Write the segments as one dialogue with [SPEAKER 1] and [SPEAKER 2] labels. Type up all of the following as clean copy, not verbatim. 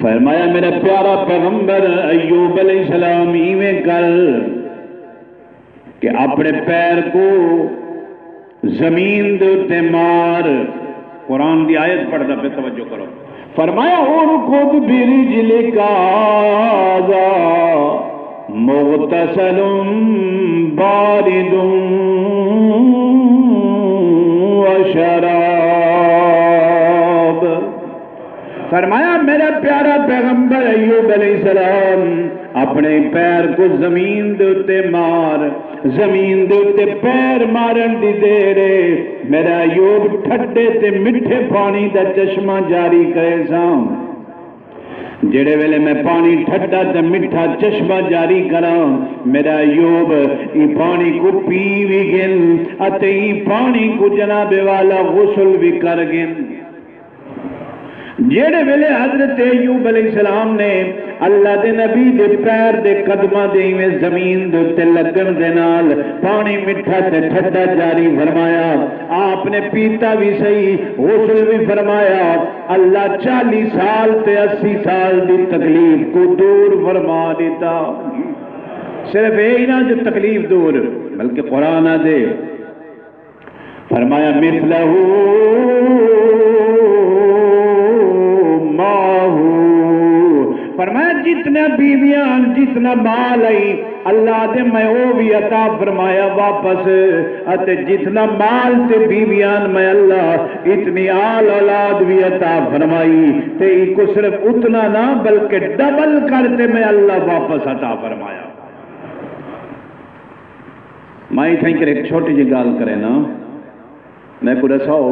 [SPEAKER 1] فرمایا میرا پیارا پیغمبر ایوب علیہ السلام ایویں کر کہ اپنے پیر کو زمین دے تے مار. قرآن دی آیت پڑھتا پہ توجہ کرو. فرمایا ارکض برجلک ھذا مغتسل بارد وشراب. فرمایا میرا پیارا پیغمبر ایوب علیہ السلام اپنے پیر کو زمین دے اتے مار. زمین دے اتے پیر مارن دی دیرے میرا ایوب ٹھڈے تے مٹھے پانی دا چشمہ جاری کرے سام. جڑے ویلے میں پانی ٹھڈا تے مٹھا چشمہ جاری کراں میرا ایوب ای پانی کو پی بھی گن اتے ای پانی کو جناب والا غسل بھی کر گن. جیڑے ویلے حضرت ایوب علیہ السلام نے اللہ دے نبی دے پیر دے قدمہ دے میں زمین دے لگن دے نال پانی مٹھا تے ٹھڈا جاری فرمایا. آپ نے پیتا بھی صحیح غسل بھی فرمایا. اللہ 40 سال تے 80 سال دی تکلیف کو دور فرما دیتا. صرف یہی نہ جو تکلیف دور بلکہ قرآن دے فرمایا مثلہ فرمایا جتنا بیویاں جتنا مال آئی اللہ دے میں وہ بھی عطا فرمایا واپس اتے جتنا مال تے بیویاں میں اللہ اتنی آل اولاد بھی عطا فرمائی تے کو صرف اتنا نہ بلکہ ڈبل کرتے میں اللہ واپس عطا فرمایا. میں ہی تھینکر ایک چھوٹی جی گال کرے نا میں کو رساؤ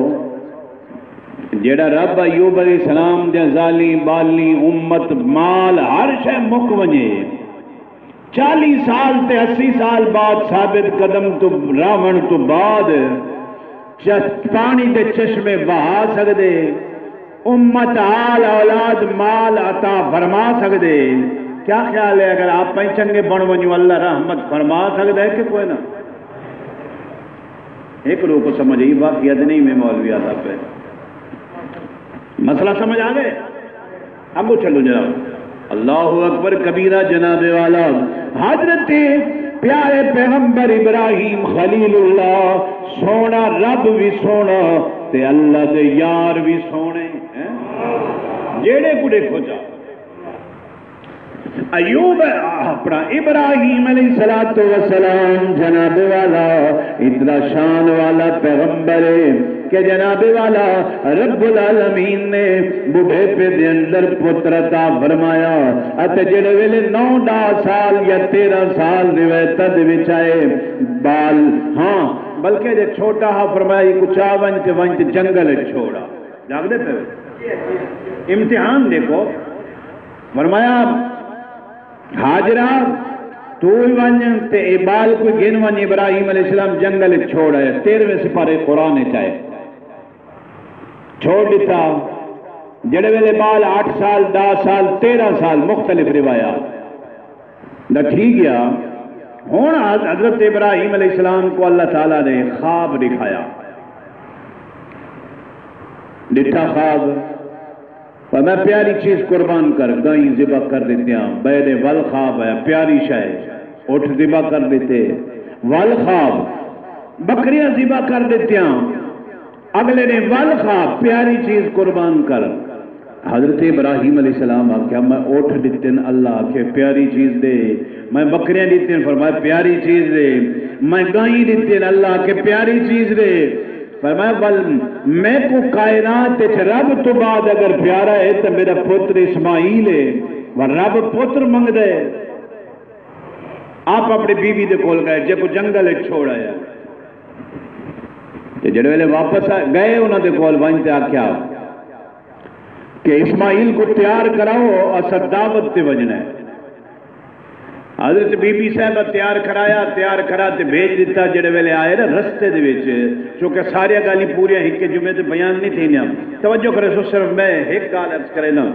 [SPEAKER 1] جیڑا رب ایوب علیہ السلام دے ظالی بالی امت مال ہر شے مک ونجے 40 سال تے 80 سال بعد ثابت قدم تو راون تو بعد پانی دے چشمے بہا سکدے امت آل اولاد مال عطا فرما سکدے. کیا خیال ہے اگر آپ پہ چنگے بن ونجو اللہ رحمت فرما سکدے ہے کہ کوئی نہ. ایک لوگ کو سمجھئی باقیت نہیں میں مولوی آتا پہ مسئلہ سمجھ آگئے. ابو چلو جناب اللہ اکبر کبیرہ جناب والا. حضرت پیارے پیغمبر ابراہیم خلیل اللہ سونا رب بھی سونا تے اللہ دے یار بھی سونے جیڑے کو دیکھو جا ایوب اپنا ابراہیم علیہ السلام جناب والا اتنا شان والا پیغمبر ہے کہ جناب والا رب العالمین نے بڑھے پہ دے اندر پتر عطا فرمایا اتے جڑے ویلے 9 سال یا 13 سال روایت دے وچ آئے بال ہاں بلکہ جے چھوٹا ہا فرمایا کچھ ونچ ونچ جنگل چھوڑا جاگ دے پہ امتحان دیکھو فرمایا حاجرہ تو ون تے بال کوئی گن ون ابراہیم علیہ السلام جنگل چھوڑا ہے 13ویں سپارے قرآن چاہے چھوڑ دیتا. جڑے ویلے بال 8 سال 10 سال 13 سال مختلف روایات نہ ٹھیک گیا. ہون حضرت ابراہیم علیہ السلام کو اللہ تعالیٰ نے خواب دکھایا. ڈٹھا خواب میں پیاری چیز قربان کر گائیں ذبح کر دیتے ہیں. بید ول خواب ہے پیاری شاید اٹھ ذبح کر دیتے ول خواب بکریاں ذبح کر دیتے ہیں. اگلے نے ول خواب پیاری چیز قربان کر. حضرت ابراہیم علیہ السلام آکھیا میں اٹھ دیتے ہیں اللہ آکھے پیاری چیز دے. میں بکریاں دیتے ہیں فرمایا پیاری چیز دے. میں گائیں دیتے ہیں اللہ آکھے پیاری چیز دے. فرمایا بل میں کو کائنات رب تو بعد اگر پیارا ہے تو میرا پتر اسماعیل ہے وہ رب پتر منگ دے. آپ اپنی بیوی دے کول گئے جے کو جنگل چھوڑ آیا جڑے ویلے واپس گئے انہوں دے کول وانتے آکھیا کہ اسماعیل کو تیار کراؤ اسد دعوت تے وجنا ہے. حضرت بی بی صاحبہ تیار کراتے بھیج دیتا. جڑے ویلے آئے نا رستے دے وچ چونکہ ساری گالی پوری ایک جمعے تے بیان نہیں تھی نا توجہ کرے سو صرف میں ایک گال عرض کرے نا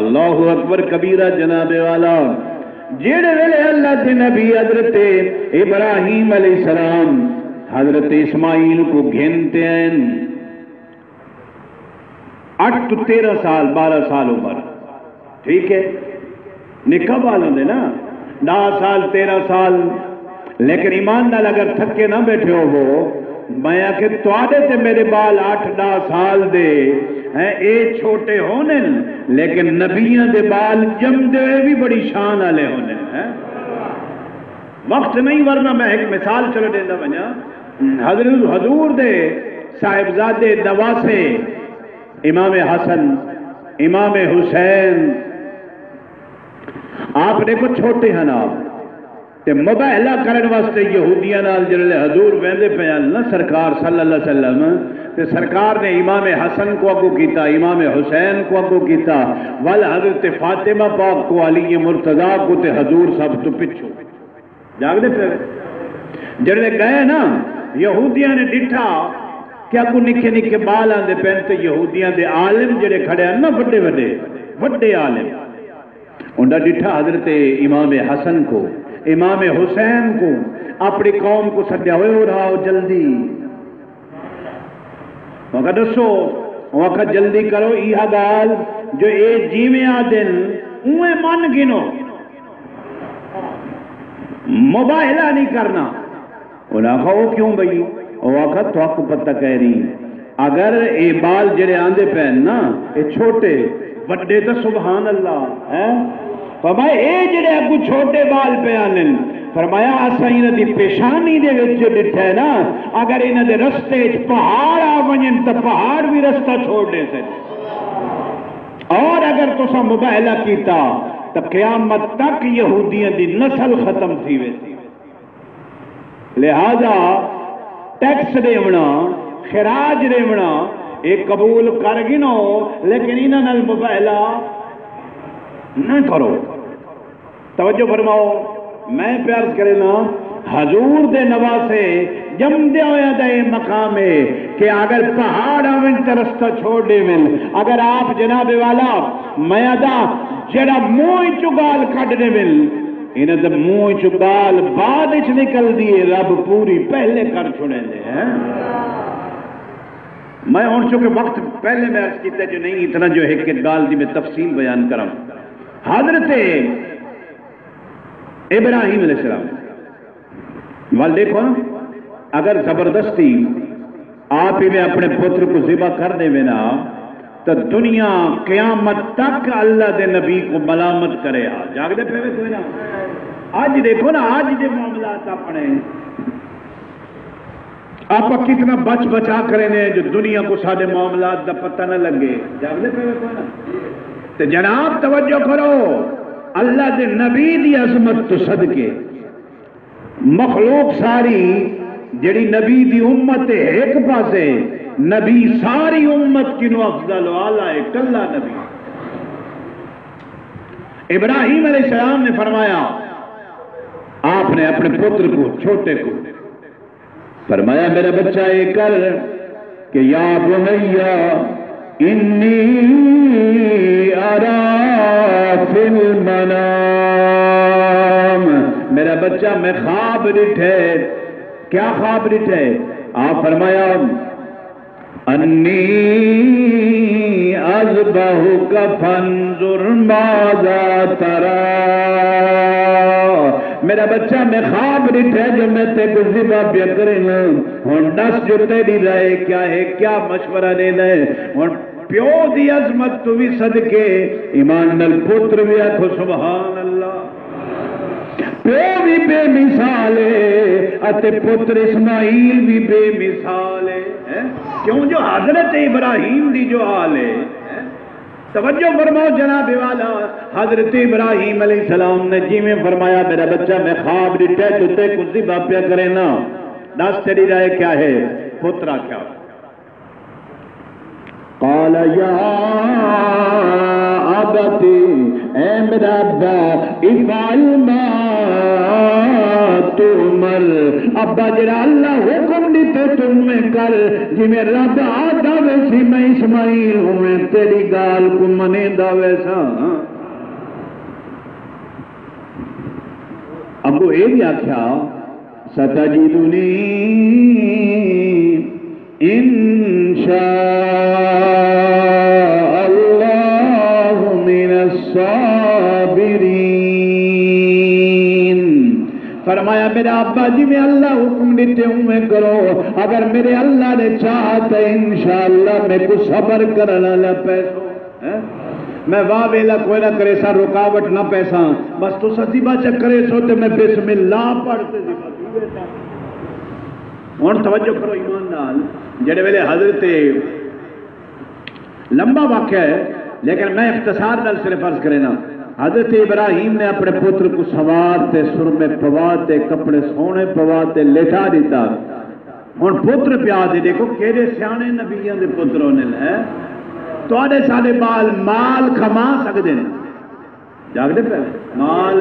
[SPEAKER 1] اللہ اکبر کبیرہ جناب والا. جڑے ویلے اللہ دے نبی حضرت ابراہیم علیہ السلام حضرت اسماعیل کو گھنتے ہیں 8 تو 13 سال 12 سال عمر ٹھیک ہے نکا بال ہوندے نا 10 سال 13 سال، لیکن ایمان نال اگر تھکے نہ بیٹھے ہو وہ میں کہ تواڈے تے میرے بال 8-10 سال دے ہیں اے چھوٹے ہونے، لیکن نبیاں دے بال جمدے بھی بڑی شان والے ہونے ہیں۔ وقت نہیں ورنہ میں ایک مثال چلو دینا بنیا، حضرت حضور دے صاحبزادے نواسے امام حسن امام حسین آپ دیکھو چھوٹے ہیں آپ تے مباہلہ کرن واسطے یہودیاں نال جڑے حضور ویندے پے نا سرکار صلی اللہ علیہ وسلم تے سرکار نے امام حسن کو اگو کیتا، امام حسین کو اگو کیتا، ول حضرت فاطمہ پاک کو، علی مرتضیٰ کو تے حضور سب تو پچھو جاگ دے پھر جڑے گئے نا یہودیاں نے ڈٹھا کیا کو نکے نکے بال آندے پین تے یہودیاں دے عالم جڑے کھڑے ہیں نا بڑے بڑے بڑے عالم انہاں ڈٹھا حضرت امام حسن کو امام حسین کو اپنی قوم کو سدیا ہوئے ہو رہا ہو جلدی وقت دسو وقت جلدی کرو یہ گال جو اے جیویں آدن اوے من گنو مباہلہ نہیں کرنا انہاں کہا وہ کیوں بھئی وقت تو آپ کو پتہ کہہ رہی اگر اے بال جڑے آندے پہن نا اے چھوٹے بڑے تو سبحان اللہ ہے فرمایا اے جڑے اگو چھوٹے بال پہ آنن فرمایا اسا انہاں دی پیشانی دے وچ جو ڈٹھا ہے نا اگر انہاں دے رستے وچ پہاڑ آ ونجن تے پہاڑ بھی رستہ چھوڑ دے سن اور اگر تساں مباہلہ کیتا تو قیامت تک یہودیاں دی نسل ختم تھی ویسی لہذا ٹیکس دیونا خراج دیونا ایک قبول کر گنو لیکن انہاں نال مباہلہ نہ کرو توجہ فرماؤ میں پیار کرے نا حضور دے نواسے جم دیا ہویا دے مقام ہے کہ اگر پہاڑ آویں تے رستہ چھوڑ دے من اگر آپ جناب والا میادا جڑا موئی چگال کھڑ دے من انہیں دے موئی چگال بعد اچ نکل دیئے رب پوری پہلے کر چھوڑے دے ہیں میں ہون چکے وقت پہلے میں عرض کیتے جو نہیں اتنا جو ہے کہ گال دی میں تفصیل بیان کروں حضرت ابراہیم علیہ السلام وال دیکھو اگر زبردستی آپ ہی میں اپنے پتر کو ذبح کر دے میں نا تو دنیا قیامت تک اللہ دے نبی کو ملامت کرے جاگ دے پہ کوئی نا آج دیکھو نا آج دے معاملات اپنے آپ کتنا بچ بچا کریں نے جو دنیا کو سارے معاملات دا پتہ نہ لگے جاگ دے پہ کوئی نا تو جناب توجہ کرو اللہ دے نبی دی عظمت تو صدقے مخلوق ساری جڑی نبی دی امت ہے ایک پاسے نبی ساری امت کنو افضل والا ہے کلا نبی ابراہیم علیہ السلام نے فرمایا آپ نے اپنے پتر کو چھوٹے کو فرمایا میرا بچہ یہ کر کہ یا بنیا انی ارا فی المنام میرا بچہ میں خواب ڈٹھے کیا خواب ڈٹھے آپ فرمایا انی اذبحک فانظر ماذا تری میرا بچہ میں خواب ڈٹھے جو میں تے کو ذبح پیا کریں ہن دس جو تیری رائے کیا ہے کیا مشورہ دینا ہے ہن پیو دی عظمت تو بھی صدقے ایمان نال پتر بھی آکھو سبحان اللہ پیو بھی بے مثال ہے اتے پتر اسماعیل بھی بے مثال ہے کیوں جو حضرت ابراہیم دی جو حال ہے توجہ فرماؤ جناب والا حضرت ابراہیم علیہ السلام نے جی میں فرمایا میرا بچہ میں خواب ڈٹھے تو تے کو ذبح پیا کرے نا دس تیری رائے کیا ہے پترا کیا قال یا ابتی اے میرا ابا افعل ما تؤمر ابا جڑا اللہ حکم دیتے تم میں کر جی میں رب آدھا ویسی میں اسماعیل ہوں میں تیری گال کو منے دا ویسا ابو اے بھی آکھیا ستجدنی انشاء اللہ من الصابرین الصابرین۔ فرمایا میرا ابا جی میں اللہ حکم دیتے ہوں میں کرو، اگر میرے اللہ نے چاہتا انشاءاللہ میں کو صبر کرنا لے پیسو میں واہ ویلا کوئی نہ کرے سا رکاوٹ نہ پیسا بس تو سزیبہ چکرے سوتے میں بسم اللہ پڑھتے دیبا اور توجہ کرو ایمان نال جڑے ویلے حضرت لمبا واقعہ ہے لیکن میں اختصار نال صرف عرض کرے نا حضرت ابراہیم نے اپنے پتر کو سوار تے سرمے پواتے کپڑے سونے پواتے لٹا دیتا اور پتر پیا دے دیکھو کیڑے سیانے نبیوں دے پتروں نے لے تو آدھے سارے بال مال کما سکتے ہیں جاگ دے پہلے مال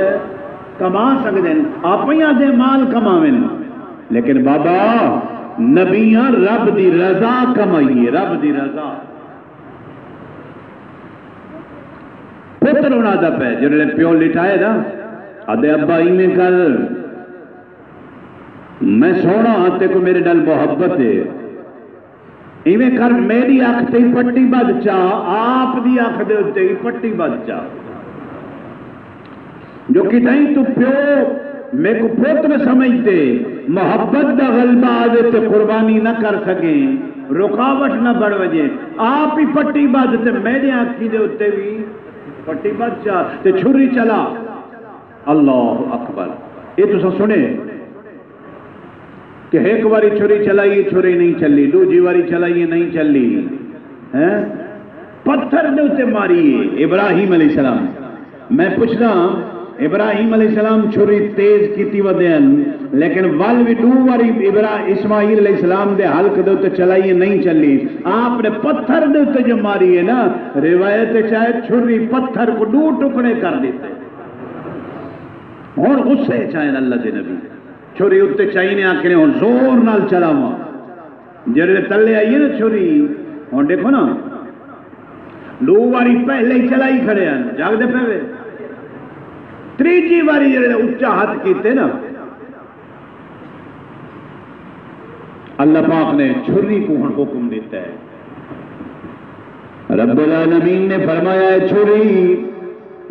[SPEAKER 1] کما سکتے ہیں آپ ہی آدھے مال کماویں لیکن بابا نبیاں رب دی رضا کمائیے رب دی رضا پتر ہونا دا پہ جنہوں نے پیو لٹائے نا آدھے ابا ہی میں کر میں سونا آتے کو میرے نال محبت ہے ایویں کر میری آنکھ تے پٹی بد چاہ آپ دی آنکھ دے ہوتے ہی پٹی بد چاہ جو کتائیں تو پیو میں کو پتر سمجھتے محبت دا غلبہ آدھے تے قربانی نہ کر سکیں رکاوٹ نہ بڑھ وجے آپ ہی پٹی بد تے میرے آنکھی دے ہوتے بھی پٹی بد چاہ تے چھری چلا اللہ اکبر یہ تو سب سنے کہ ایک واری چھری چلائی چھری نہیں چلی دوسری واری چلائی نہیں چلی پتھر دے اتے ماری ابراہیم علیہ السلام میں پوچھنا ابراہیم علیہ السلام چھری تیز کیتی ودین لیکن وال بھی دو واری اسماعیل علیہ السلام دے حلق دے اتے چلائی نہیں چلی آپ نے پتھر دے اتے جو ماری ہے نا روایت چاہے چھری پتھر کو دو ٹکڑے کر دیتے اور اس سے چاہے اللہ دے نبی چھوری اتے چاہیے آکنے ہوں زور نال چلا ہوا جڑے تلے آئیے نا چھوری ہوں دیکھو نا دو واری پہلے ہی چلائی کھڑے ہیں جاگ دے پہلے تریجی واری جڑے اچھا ہاتھ کیتے نا اللہ پاک نے چھری کو ہن حکم دیتا ہے رب العالمین نے فرمایا ہے چھری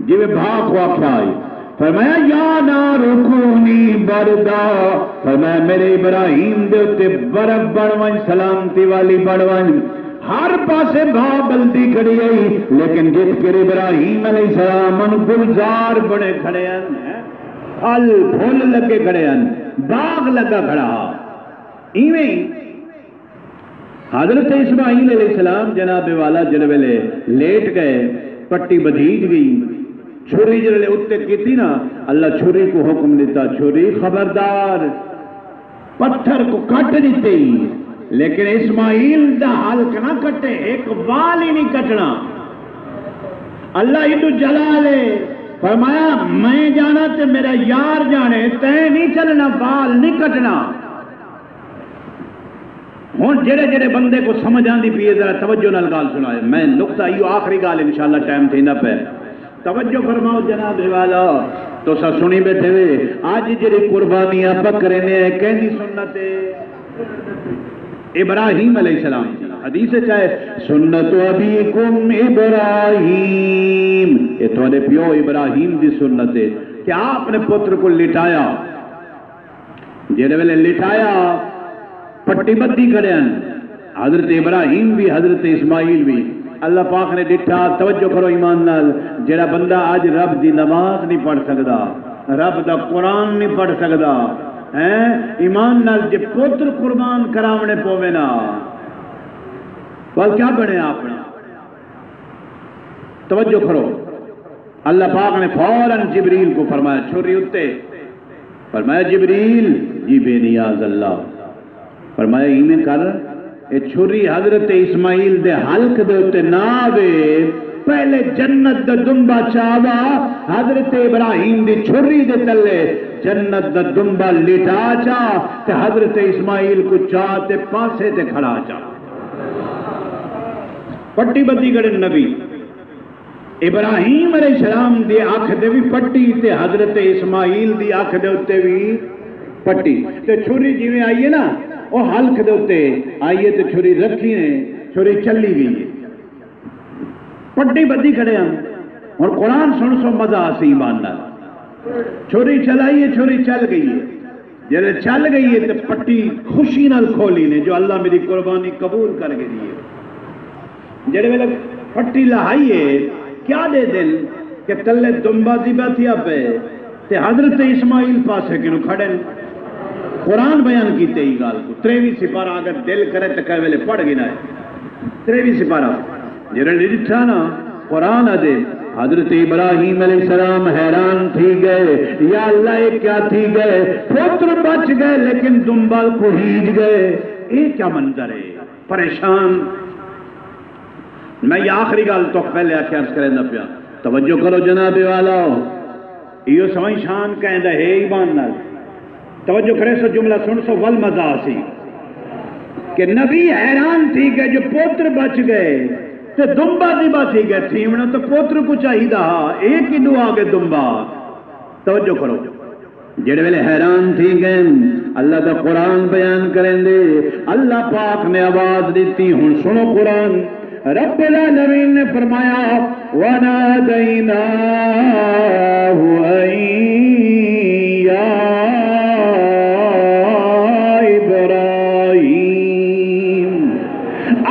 [SPEAKER 1] جی میں بھاگ واقع آئی فرمایا یا نار کونی بردا فرمایا میرے ابراہیم دے اتے برف بڑھوائیں سلامتی والی بڑھوائیں ہر پاسے بھا بلدی کھڑی آئی لیکن جت کر ابراہیم علیہ السلام ان گلزار بڑے کھڑے ہیں پھل پھول لگے کھڑے ہیں باغ لگا کھڑا ایویں حضرت اسماعیل علیہ السلام جناب والا جڑویلے لیٹ گئے پٹی بدھیج گئی چھری جڑے اتے کیتی نا اللہ چھری کو حکم دیتا چھری خبردار پتھر کو کٹ دیتے ہی لیکن اسماعیل دا حلق نہ کٹے ایک وال ہی نہیں کٹنا اللہ ہی جلالے فرمایا میں جانا تے میرا یار جانے تے نہیں چلنا وال نہیں کٹنا ہوں جڑے جڑے بندے کو سمجھ آندی پیے ذرا توجہ نال گال سنائے میں نقطہ ایو آخری گال انشاءاللہ ٹائم تھی نہ پہ توجہ فرماؤ جناب والا تو سا سنی بیٹھے ہوئے آج جڑی قربانیاں بکرے نے کہنی سنت ابراہیم علیہ السلام حدیث چاہے سنت ابیکم ابراہیم یہ تو نے پیو ابراہیم دی سنت ہے کہ آپ نے پتر کو لٹایا جڑے ویلے لٹایا پٹی بدی کھڑے ہیں حضرت ابراہیم بھی حضرت اسماعیل بھی اللہ پاک نے ڈٹھا توجہ کرو ایمان نال جڑا بندہ آج رب دی نماز نہیں پڑھ سکتا رب دا قرآن نہیں پڑھ سکتا ایمان نال جے پتر قربان کراونے پوے نا کیا بنے آپ نے توجہ کرو اللہ پاک نے فوراً جبریل کو فرمایا چھری اتے فرمایا جبریل جی بے نیاز اللہ فرمایا ایمیں کر اے چھری حضرت اسماعیل دے حلق دے اتے ناوے پہلے جنت دا دنبا چاوا حضرت ابراہیم دی چھری دے تلے جنت دا دنبا لٹا چا تے حضرت اسماعیل کو چاہتے پاسے تے کھڑا چا پٹی بدی گڑے نبی ابراہیم علیہ السلام دی آنکھ دے بھی پٹی تے حضرت اسماعیل دی آنکھ دے اتے بھی پٹی تے چھری جیویں آئیے نا وہ حلق دے اتے آئیے تے چھری رکھی نے چھری چلی گئی پٹی بدی کھڑے ہم اور قرآن سن سو مزہ آسی ایمان نال چھری چلائی ہے چھری چل گئی ہے جلے چل گئی ہے تو پٹی خوشی نال کھولی نے جو اللہ میری قربانی قبول کر کے دیے جڑے ویلے پٹی لہائی ہے کیا دے دل کہ تلے دمبا ذبح تھیا پہ تے حضرت اسماعیل پاسے کنو کھڑے قرآن بیان کیتے ہی گال کو 23 سپارہ اگر دل کرے تو کہے ویلے پڑھ گنا ہے 23 سپارہ جڑے لکھا نا قرآن دے حضرت ابراہیم علیہ السلام حیران تھی گئے یا اللہ یہ کیا تھی گئے پتر بچ گئے لیکن دنبال کو ہیج گئے یہ کیا منظر ہے پریشان میں یہ آخری گال تو پہلے آکے عرض کریں نہ پیا توجہ کرو جناب والا یہ سوائیں شان کہیں دا ہے ایمان نال توجہ کرے سو جملہ سن سو والمزا سی کہ نبی حیران تھی گئے جو پتر بچ گئے تے دمبا ذبح تھی گئے تھیمنا تو پوتر کو چاہی دا ایک ہی دعا کے دمبا توجہ کرو جڑے ویلے حیران تھی گئے اللہ دا قرآن بیان کریں دے اللہ پاک نے آواز دیتی ہوں سنو قرآن رب العالمین نے فرمایا وَنَادَيْنَاهُ أَن يَا إِبْرَاهِيمُ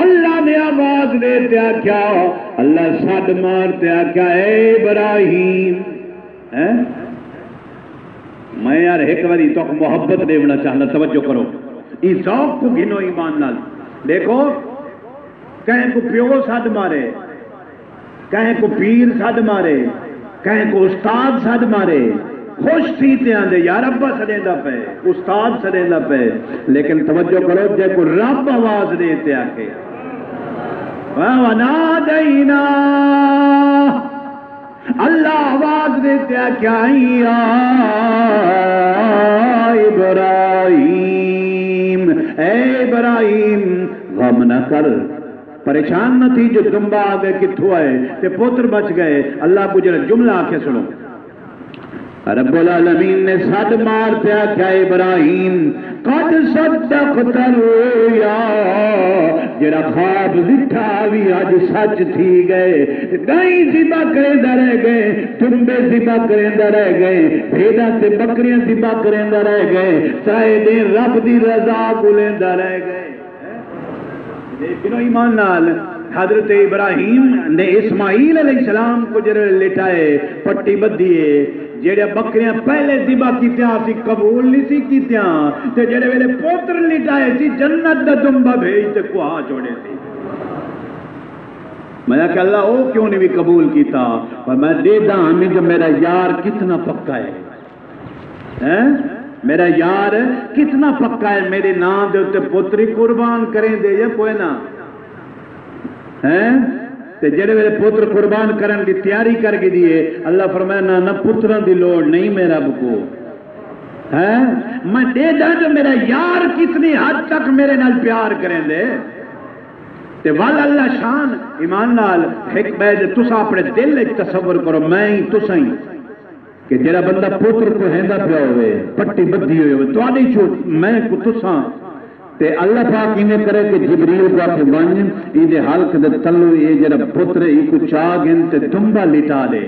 [SPEAKER 1] اللہ نے آواز دیتے کیا اللہ ساتھ مارتے کیا اے ابراہیم میں یار ایک باری تو محبت دیونا چاہنا توجہ کرو اس ذوق کو گنو ایمان نال دیکھو کہیں کو پیو ساتھ مارے کہیں کو پیر ساتھ مارے کہیں کو استاد ساتھ مارے خوش تھی تے آندے یار ابا سڑے دا پہ استاد سڑے دا پہ لیکن توجہ کرو جے کو رب آواز دیتے آکے وَنَادَيْنَا اللہ آواز دیتے کیا یا ابراہیم اے ابراہیم غم نہ کر پریشان نہ تھی جو دمبا آگئے کتھو آئے تے پوتر بچ گئے اللہ کو جڑا جملہ آکے سنو رب العالمین نے صد مار پیا کیا ابراہیم قد صدقت الرؤیا جڑا خواب دکھا بھی آج سچ تھی گئے گائیں ذبح کریں رہ گئے تنبے ذبح کریں رہ گئے بھیڑا سے بکریاں ذبح کریں رہ گئے چاہے دے رب دی رضا کو لیندہ رہ گئے لیکن ایمان نال حضرت ابراہیم نے اسماعیل علیہ السلام کو جڑے لٹائے پٹی بدھیے جڑے بکریاں پہلے ذبح کیتیاں سی قبول نہیں سی کیتیاں تے جڑے ویلے پوتر لٹائے سی جنت دا دمبا بھیج تے کوہا چھوڑے سی میں کہ اللہ او کیوں نہیں بھی قبول کیتا پر میں دے دا ہمیں کہ میرا یار کتنا پکا ہے میرا یار کتنا پکا ہے میرے نام دے اتے پتری قربان کریں دے یا کوئی نہ تے جڑے میرے پتر قربان کرن دی تیاری کر کے دیئے اللہ فرمایا نہ پتران دی لوڑ نہیں میرا بکو میں دے دا جو میرا یار کتنی حد تک میرے نال پیار کریں دے تے والا اللہ شان ایمان نال ایک بیج تسا اپنے دل ایک تصور کرو میں ہی تسا ہی کہ جڑا بندہ پتر کو ہیندا پیا ہوئے پٹی بدھی ہوئے تو آدھی چھوٹ میں کو تسا تے اللہ پاک انہیں کرے کہ جبریل کو آکے بن ایدے حلق دے تلو یہ جڑا پتر ای کو چاگن تے تمبا لٹا دے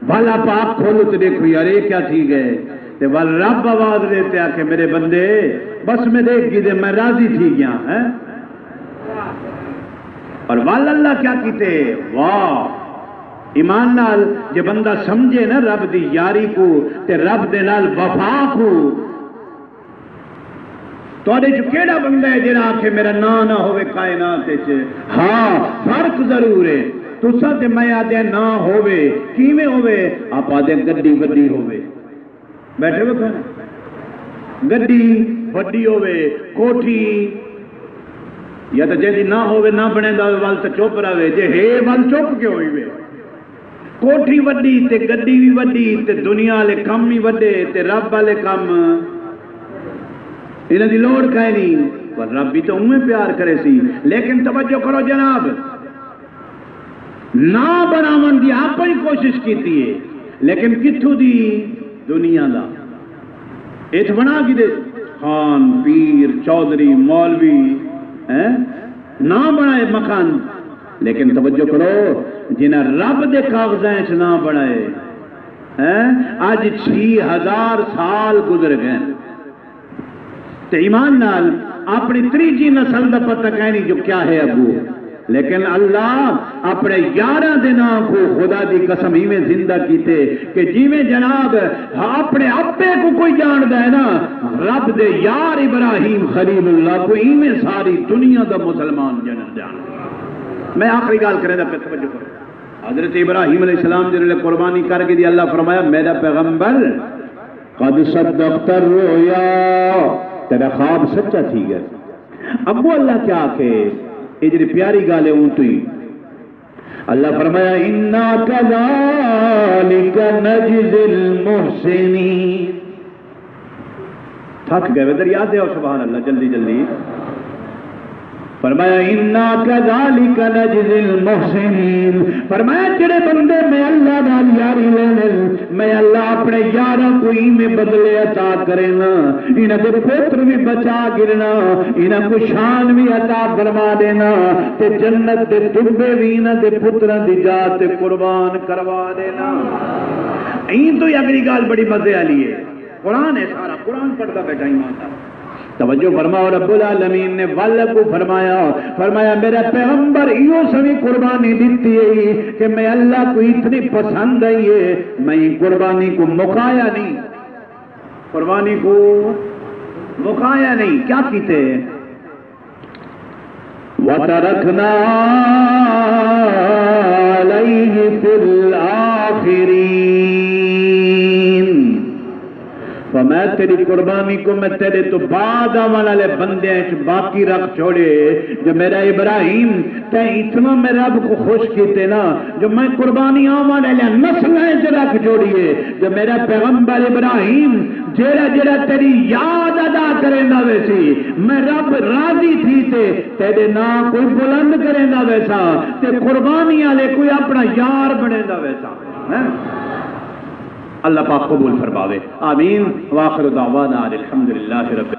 [SPEAKER 1] والا پاک کھولو تے دیکھو یار یہ کیا تھی گئے تے والا رب آواز دیتے آکے میرے بندے بس میں دیکھ گی دے میں راضی تھی گیا اور والا اللہ کیا کیتے واہ ایمان نال جے بندہ سمجھے نا رب دی یاری کو تے رب دے نال وفا کو تو آدھے جو کیڑا بندہ ہے جنہا آکھے میرا نہ ہوئے کائنات چھے ہاں فرق ضرور ہے تو ساتھ میں آدھے نہ ہوئے کیمیں ہوئے آپ آدھے گڈی وڈی ہوئے بیٹھے ہوئے کھانا گڈی وڈی ہوئے کوٹھی یا تو جیدی نہ ہوئے نہ بنے دا وال تو چوپ رہے جے ہے وال چوپ کیوں ہوئے کوٹھی وڈی تے گڈی بھی وڈی تے دنیا لے کم ہی وڈے تے رب والے کم انہیں دی لوڑ کہے نہیں پر رب بھی تو انہیں پیار کرے سی لیکن توجہ کرو جناب نہ بناون دی آپ ہی کوشش کیتی ہے لیکن کتھو دی دنیا دا ایت بنا کی دے خان پیر چودھری مولوی نہ بنائے مکان لیکن توجہ کرو جنہیں رب دے کاغذیں چ نہ بنائے آج 6000 سال گزر گئے تے ایمان نال اپنی تیجی نسل دا پتہ کہنی جو کیا ہے ابو، لیکن اللہ اپنے 11 دنوں کو خدا دی قسم ہی میں زندہ کیتے کہ جی میں جناب اپنے ابے کو کوئی جاندا ہے نا رب دے یار ابراہیم خلیل اللہ کو ہی میں ساری دنیا دا مسلمان جان۔ میں آخری گال کرے دا پہ توجہ کرو، حضرت ابراہیم علیہ السلام جنہوں نے قربانی کر کے دی اللہ فرمایا میرا پیغمبر قد صدقت الرؤیا، تیرا خواب سچا تھی گیا۔ ابو اللہ کیا کہ یہ جی پیاری گالے ہوں تو ہی اللہ فرمایا اِنَّا كَذَلِكَ نَجْزِي الْمُحْسِنِينَ۔ تھک گئے ادھر یاد ہے سبحان اللہ جلدی جلدی فرمایا اِنَّا كَذَلِكَ نَجْزِي الْمُحْسِنِينَ، فرمایا جڑے بندے میں اللہ نال یاری لینے میں اللہ اپنے یاروں کو ہی میں بدلے عطا کرے نا، انہاں دے پتر بھی بچا گرنا، انہاں کو شان بھی عطا فرما دینا تے جنت دے دبے بھی انہاں دے پتراں دی جات تے قربان کروا دینا۔ این تو یہ اگلی گال بڑی مزے والی ہے، قرآن ہے سارا، قرآن پڑھتا بیٹھا ایمان دا توجہ فرماؤ۔ رب العالمین نے والد کو فرمایا میرا پیغمبر ایو سوی قربانی دیتی ہے کہ میں اللہ کو اتنی پسند ہے میں قربانی کو مکایا نہیں، قربانی کو مکایا نہیں، کیا کیتے وَتَرَكْنَا عَلَيْهِ فِي الْآخِرِينَ، میں تیری قربانی کو میں تیرے تو بعد آنے والے بندے باقی رکھ چھوڑے۔ جو میرا ابراہیم تے اتنا میں رب کو خوش کیتے نا جو میں قربانی آنے والے نسلیں رکھ چھوڑیے، جو میرا پیغمبر ابراہیم جیڑا تیری یاد ادا کریں دا ویسی میں رب راضی تھی تیرے نام کوئی بلند کریں دا ویسا تے قربانی والے کوئی اپنا یار بنے دا ویسا۔ اللہ پاک قبول فرماوے، آمین۔ وآخر دعوانا الحمدللہ رب